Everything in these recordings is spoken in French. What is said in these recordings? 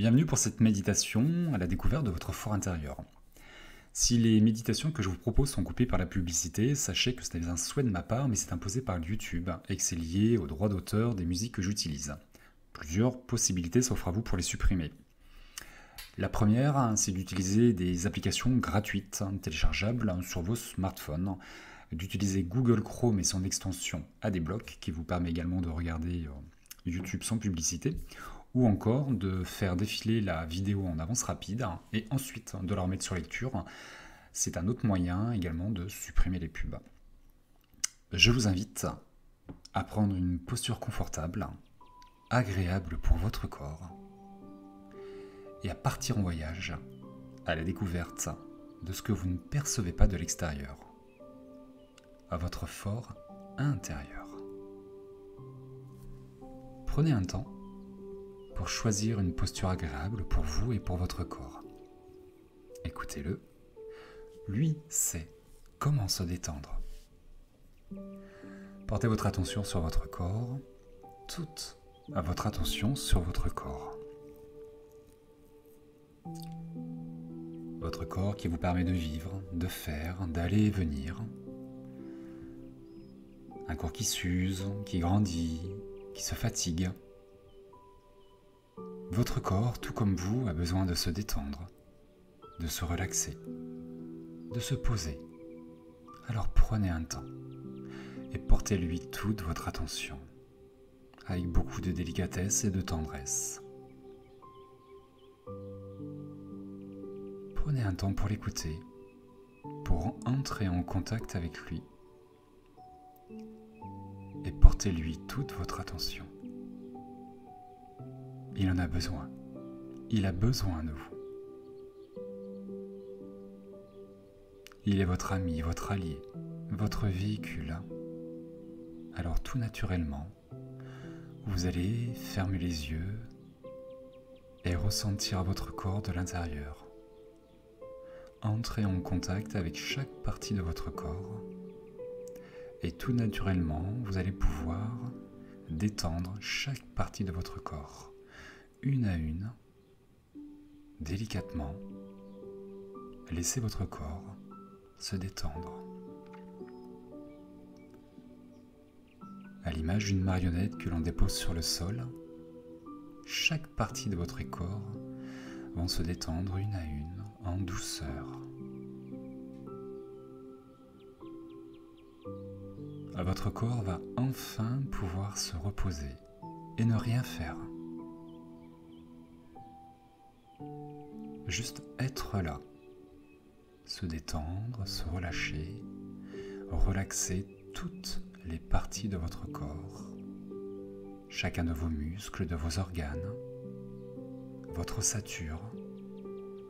Bienvenue pour cette méditation à la découverte de votre fort intérieur. Si les méditations que je vous propose sont coupées par la publicité, sachez que ce n'est un souhait de ma part, mais c'est imposé par YouTube et que c'est lié aux droits d'auteur des musiques que j'utilise. Plusieurs possibilités s'offrent à vous pour les supprimer. La première, c'est d'utiliser des applications gratuites, téléchargeables sur vos smartphones, d'utiliser Google Chrome et son extension Adblock, qui vous permet également de regarder YouTube sans publicité, ou encore de faire défiler la vidéo en avance rapide et ensuite de la remettre sur lecture. C'est un autre moyen également de supprimer les pubs. Je vous invite à prendre une posture confortable, agréable pour votre corps, et à partir en voyage à la découverte de ce que vous ne percevez pas de l'extérieur, à votre fort intérieur. Prenez un temps pour choisir une posture agréable pour vous et pour votre corps. Écoutez-le, lui sait comment se détendre. Portez votre attention sur votre corps, toute votre attention sur votre corps. Votre corps qui vous permet de vivre, de faire, d'aller et venir. Un corps qui s'use, qui grandit, qui se fatigue. Votre corps, tout comme vous, a besoin de se détendre, de se relaxer, de se poser. Alors prenez un temps et portez-lui toute votre attention, avec beaucoup de délicatesse et de tendresse. Prenez un temps pour l'écouter, pour entrer en contact avec lui, et portez-lui toute votre attention. Il en a besoin. Il a besoin de vous. Il est votre ami, votre allié, votre véhicule. Alors tout naturellement, vous allez fermer les yeux et ressentir votre corps de l'intérieur. Entrez en contact avec chaque partie de votre corps et tout naturellement, vous allez pouvoir détendre chaque partie de votre corps. Une à une, délicatement, laissez votre corps se détendre. À l'image d'une marionnette que l'on dépose sur le sol, chaque partie de votre corps va se détendre une à une, en douceur. Votre corps va enfin pouvoir se reposer et ne rien faire. Juste être là, se détendre, se relâcher, relaxer toutes les parties de votre corps, chacun de vos muscles, de vos organes, votre ossature,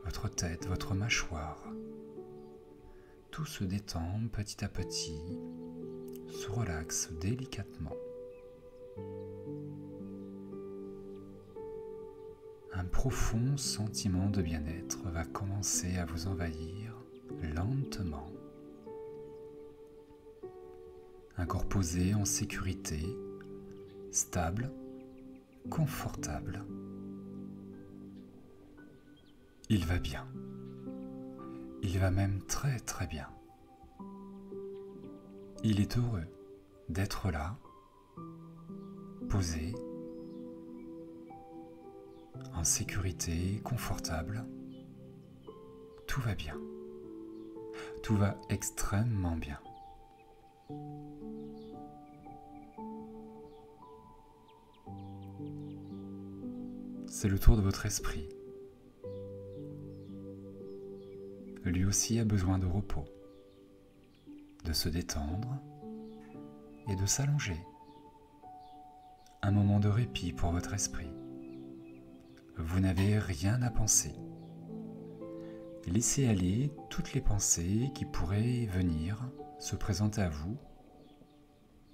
votre tête, votre mâchoire. Tout se détend petit à petit, se relaxe délicatement. Un profond sentiment de bien-être va commencer à vous envahir lentement. Un corps posé en sécurité, stable, confortable. Il va bien. Il va même très très bien. Il est heureux d'être là, posé, en sécurité, confortable. Tout va bien. Tout va extrêmement bien. C'est le tour de votre esprit. Lui aussi a besoin de repos, de se détendre et de s'allonger. Un moment de répit pour votre esprit. Vous n'avez rien à penser. Laissez aller toutes les pensées qui pourraient venir se présenter à vous.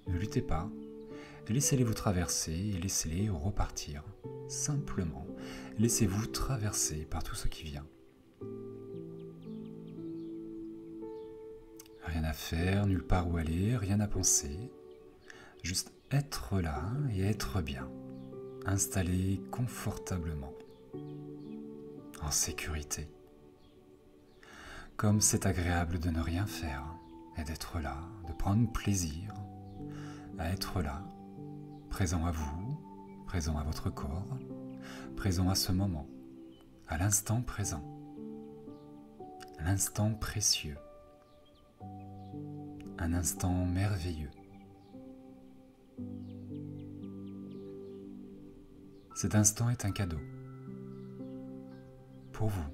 Ne luttez pas. Laissez-les vous traverser et laissez-les repartir. Simplement, laissez-vous traverser par tout ce qui vient. Rien à faire, nulle part où aller, rien à penser. Juste être là et être bien. Installé confortablement. en sécurité. Comme c'est agréable de ne rien faire et d'être là, de prendre plaisir à être là, présent à vous, présent à votre corps, présent à ce moment, à l'instant présent, l'instant précieux, un instant merveilleux. Cet instant est un cadeau pour vous,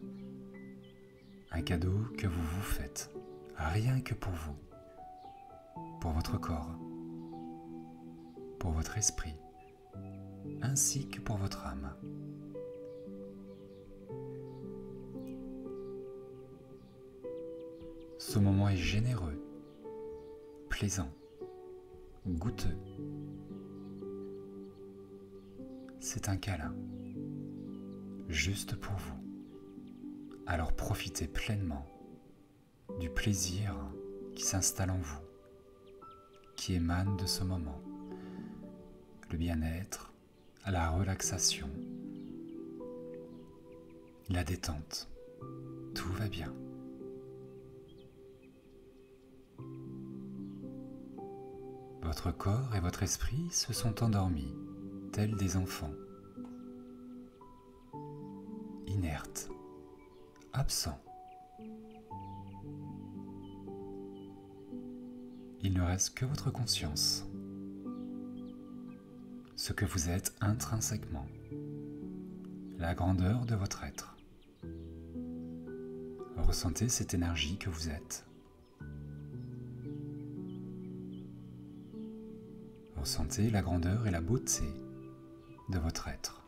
un cadeau que vous vous faites, rien que pour vous, pour votre corps, pour votre esprit, ainsi que pour votre âme. Ce moment est généreux, plaisant, goûteux. C'est un câlin, juste pour vous. Alors profitez pleinement du plaisir qui s'installe en vous, qui émane de ce moment. Le bien-être, la relaxation, la détente, tout va bien. Votre corps et votre esprit se sont endormis, tels des enfants, inertes, absents. Il ne reste que votre conscience, ce que vous êtes intrinsèquement, la grandeur de votre être. Ressentez cette énergie que vous êtes. Ressentez la grandeur et la beauté de votre être.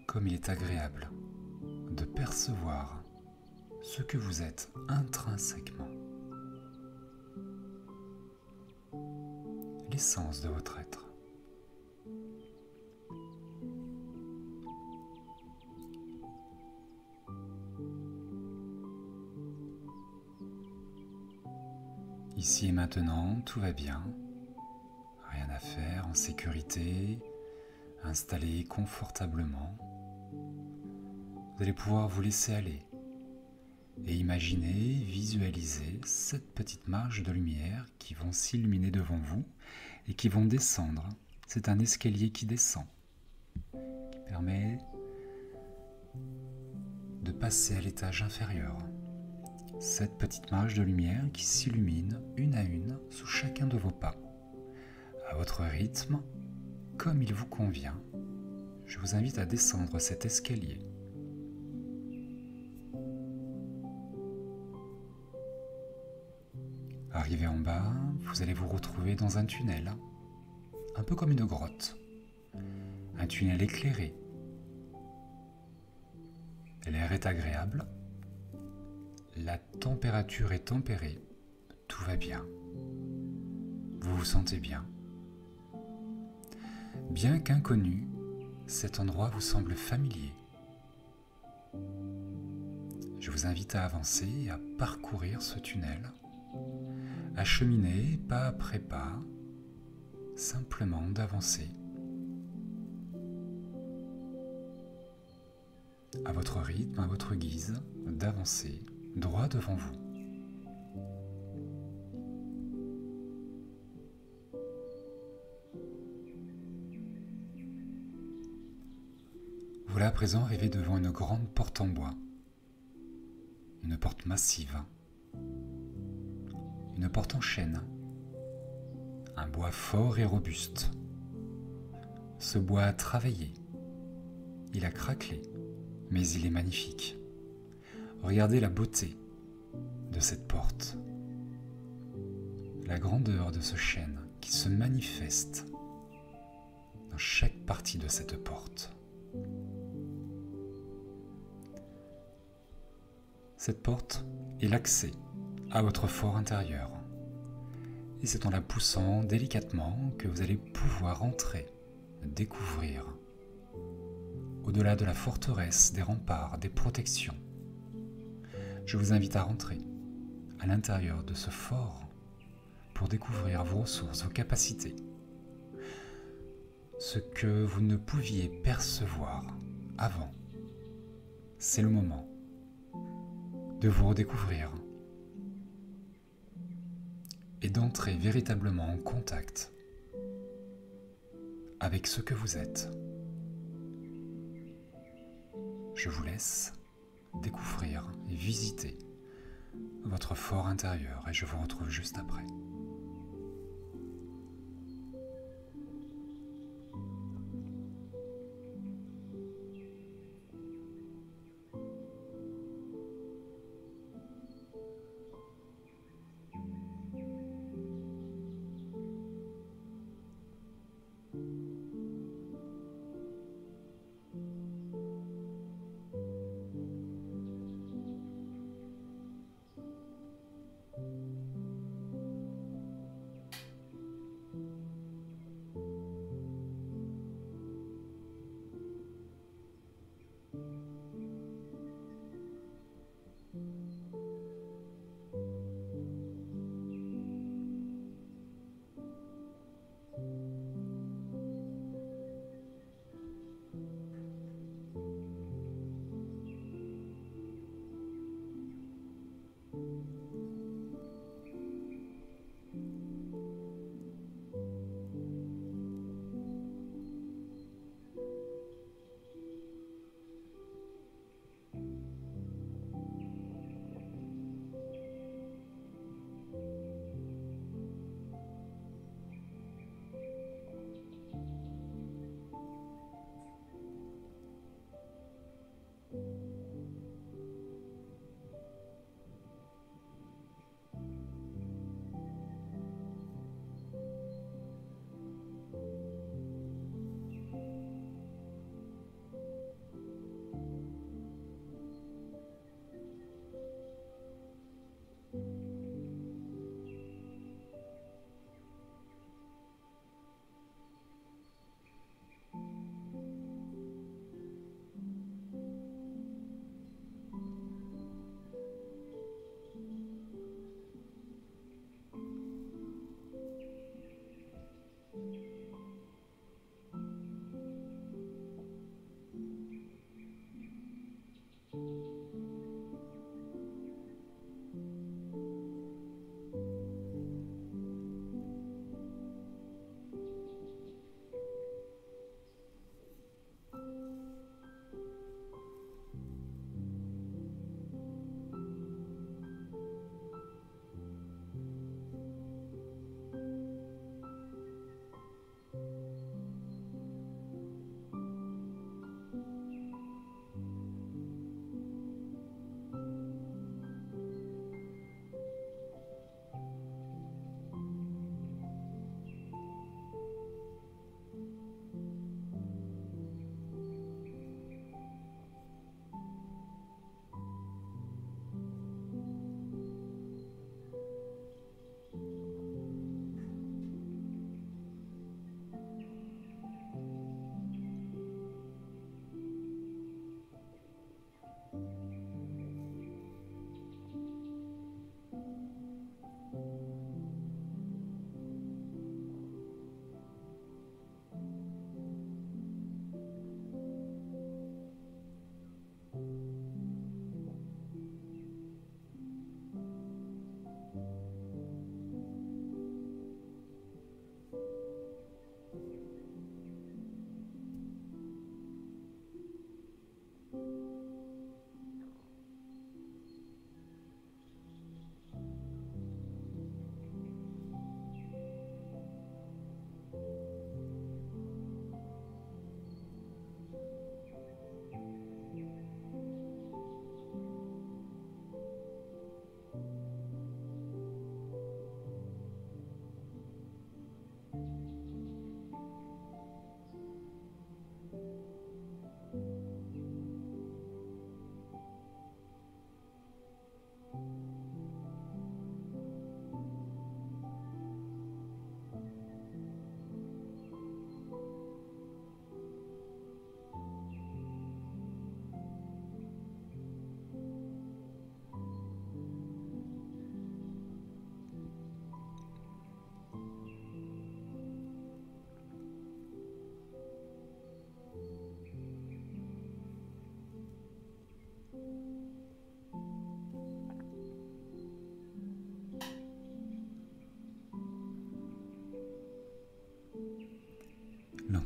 Comme il est agréable de percevoir ce que vous êtes intrinsèquement, l'essence de votre être. Ici et maintenant, tout va bien, rien à faire, en sécurité, installé confortablement. Vous allez pouvoir vous laisser aller et imaginer, visualiser cette petite marge de lumière qui vont s'illuminer devant vous et qui vont descendre. C'est un escalier qui descend, qui permet de passer à l'étage inférieur. Cette petite marge de lumière qui s'illumine une à une sous chacun de vos pas. À votre rythme, comme il vous convient, je vous invite à descendre cet escalier. Arrivé en bas, vous allez vous retrouver dans un tunnel, un peu comme une grotte. Un tunnel éclairé. L'air est agréable. La température est tempérée, tout va bien. Vous vous sentez bien. Bien qu'inconnu, cet endroit vous semble familier. Je vous invite à avancer et à parcourir ce tunnel, à cheminer pas après pas, simplement d'avancer. À votre rythme, à votre guise, d'avancer droit devant vous. Voilà à présent arrivé devant une grande porte en bois, une porte massive, une porte en chêne, un bois fort et robuste. Ce bois a travaillé, il a craquelé, mais il est magnifique. Regardez la beauté de cette porte, la grandeur de ce chêne qui se manifeste dans chaque partie de cette porte. Cette porte est l'accès à votre fort intérieur. Et c'est en la poussant délicatement que vous allez pouvoir entrer, découvrir, au-delà de la forteresse, des remparts, des protections. Je vous invite à rentrer à l'intérieur de ce fort pour découvrir vos ressources, vos capacités. Ce que vous ne pouviez percevoir avant. C'est le moment de vous redécouvrir et d'entrer véritablement en contact avec ce que vous êtes. Je vous laisse découvrir et visiter votre fort intérieur et je vous retrouve juste après.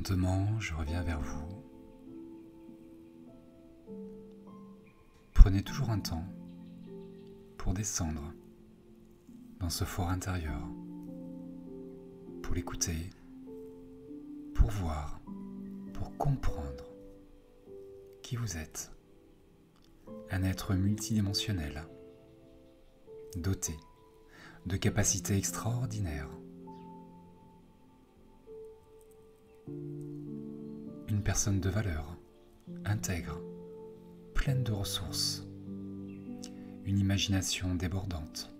Lentement, je reviens vers vous. Prenez toujours un temps pour descendre dans ce fort intérieur, pour l'écouter, pour voir, pour comprendre qui vous êtes. Un être multidimensionnel, doté de capacités extraordinaires. Une personne de valeur, intègre, pleine de ressources, une imagination débordante,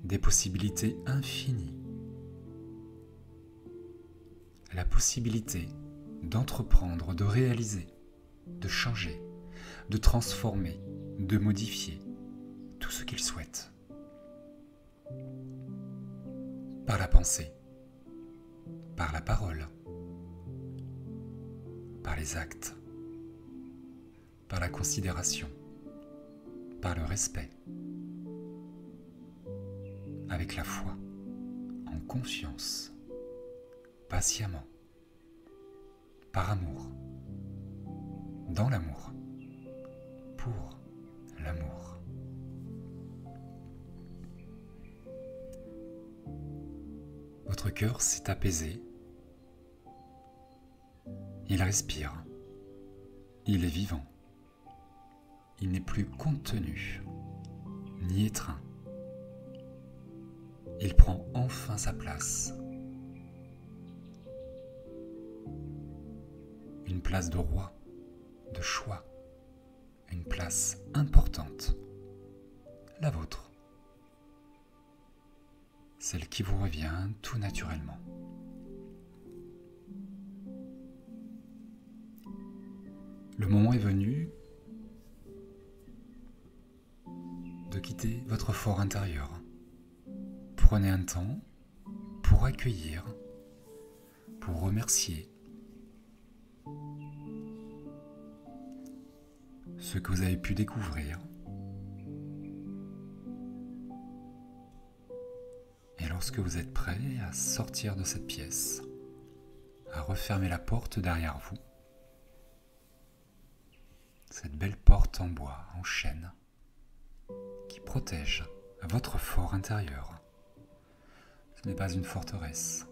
des possibilités infinies, la possibilité d'entreprendre, de réaliser, de changer, de transformer, de modifier tout ce qu'il souhaite. Par la pensée, par la parole, par les actes, par la considération, par le respect, avec la foi, en confiance, patiemment, par amour, dans l'amour, pour l'amour. Votre cœur s'est apaisé, il respire, il est vivant, il n'est plus contenu, ni étreint. Il prend enfin sa place. Une place de roi, de choix, une place importante, la vôtre, celle qui vous revient tout naturellement. Le moment est venu de quitter votre fort intérieur. Prenez un temps pour accueillir, pour remercier ce que vous avez pu découvrir. Et lorsque vous êtes prêt à sortir de cette pièce, à refermer la porte derrière vous, cette belle porte en bois, en chêne, qui protège votre fort intérieur. Ce n'est pas une forteresse,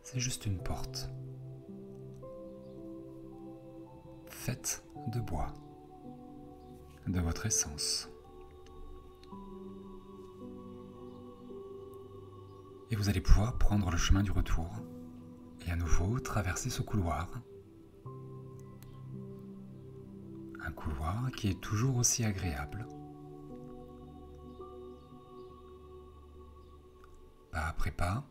c'est juste une porte, faite de bois, de votre essence. Et vous allez pouvoir prendre le chemin du retour et à nouveau traverser ce couloir. Un couloir qui est toujours aussi agréable. Pas après pas.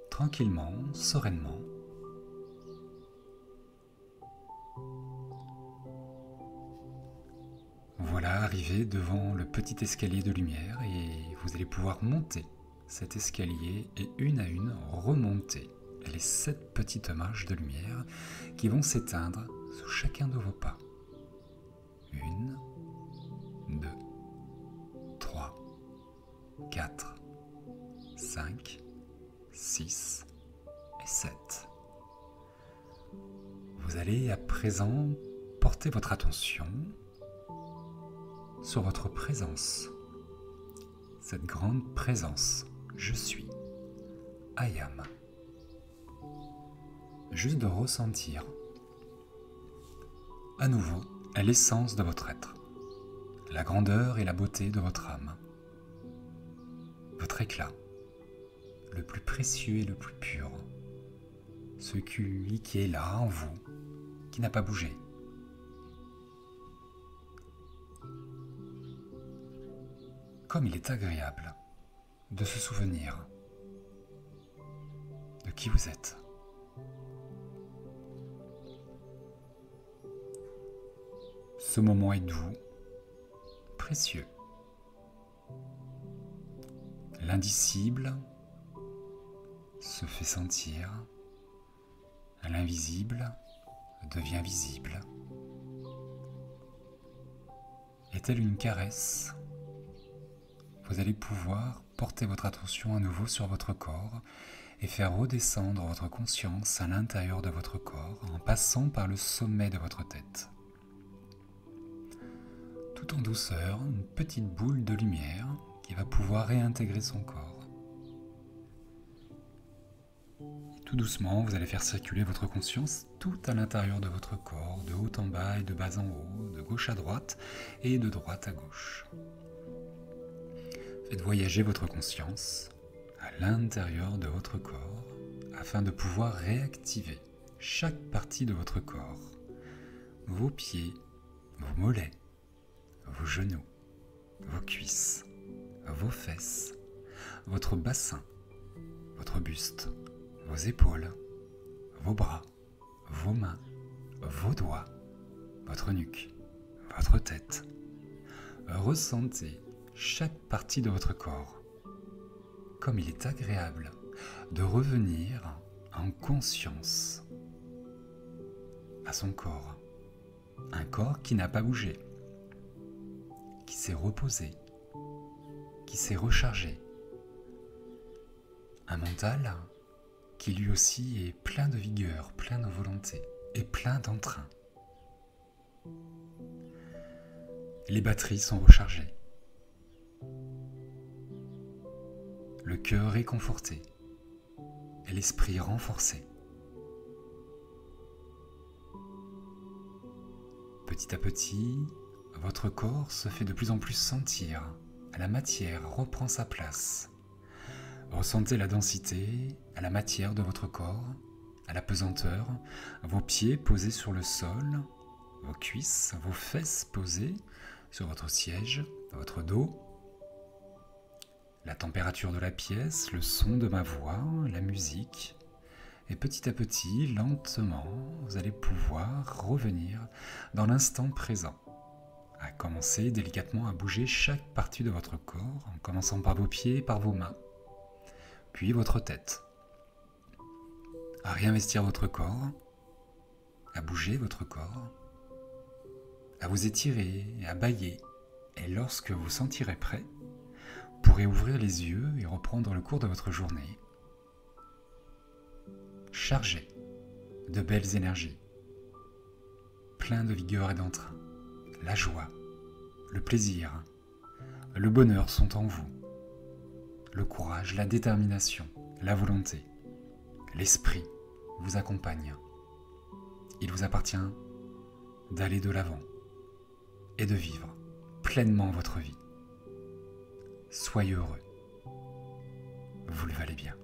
Tranquillement, sereinement. Voilà, arrivé devant le petit escalier de lumière et vous allez pouvoir monter cet escalier et une à une remonter les 7 petites marches de lumière qui vont s'éteindre sous chacun de vos pas. 1, 2, 3, 4, 5, 6 et 7. Vous allez à présent porter votre attention sur votre présence, cette grande présence, je suis, I am. Juste de ressentir à nouveau l'essence de votre être, la grandeur et la beauté de votre âme, votre éclat, le plus précieux et le plus pur, celui qui est là en vous, qui n'a pas bougé. Comme il est agréable de se souvenir de qui vous êtes. Ce moment est doux, précieux. L'indicible se fait sentir, l'invisible devient visible. Et Et telle une caresse, vous allez pouvoir porter votre attention à nouveau sur votre corps et faire redescendre votre conscience à l'intérieur de votre corps en passant par le sommet de votre tête. Tout en douceur, une petite boule de lumière qui va pouvoir réintégrer son corps. Et tout doucement, vous allez faire circuler votre conscience tout à l'intérieur de votre corps, de haut en bas et de bas en haut, de gauche à droite et de droite à gauche. Faites voyager votre conscience à l'intérieur de votre corps afin de pouvoir réactiver chaque partie de votre corps, vos pieds, vos mollets, vos genoux, vos cuisses, vos fesses, votre bassin, votre buste, vos épaules, vos bras, vos mains, vos doigts, votre nuque, votre tête. Ressentez chaque partie de votre corps. Comme il est agréable de revenir en conscience à son corps. Un corps qui n'a pas bougé, qui s'est reposé, qui s'est rechargé. Un mental qui lui aussi est plein de vigueur, plein de volonté et plein d'entrain. Les batteries sont rechargées. Le cœur est conforté et l'esprit renforcé. Petit à petit, votre corps se fait de plus en plus sentir. La matière reprend sa place. Ressentez la densité, à la matière de votre corps, à la pesanteur, vos pieds posés sur le sol, vos cuisses, vos fesses posées sur votre siège, votre dos. La température de la pièce, le son de ma voix, la musique. Et petit à petit, lentement, vous allez pouvoir revenir dans l'instant présent. À commencer délicatement à bouger chaque partie de votre corps, en commençant par vos pieds et par vos mains. Puis votre tête. À réinvestir votre corps, à bouger votre corps, à vous étirer et à bâiller. Et lorsque vous sentirez prêt, vous pourrez ouvrir les yeux et reprendre le cours de votre journée. Chargé de belles énergies, plein de vigueur et d'entrain. La joie, le plaisir, le bonheur sont en vous. Le courage, la détermination, la volonté, l'esprit vous accompagne. Il vous appartient d'aller de l'avant et de vivre pleinement votre vie. Soyez heureux. Vous le valez bien.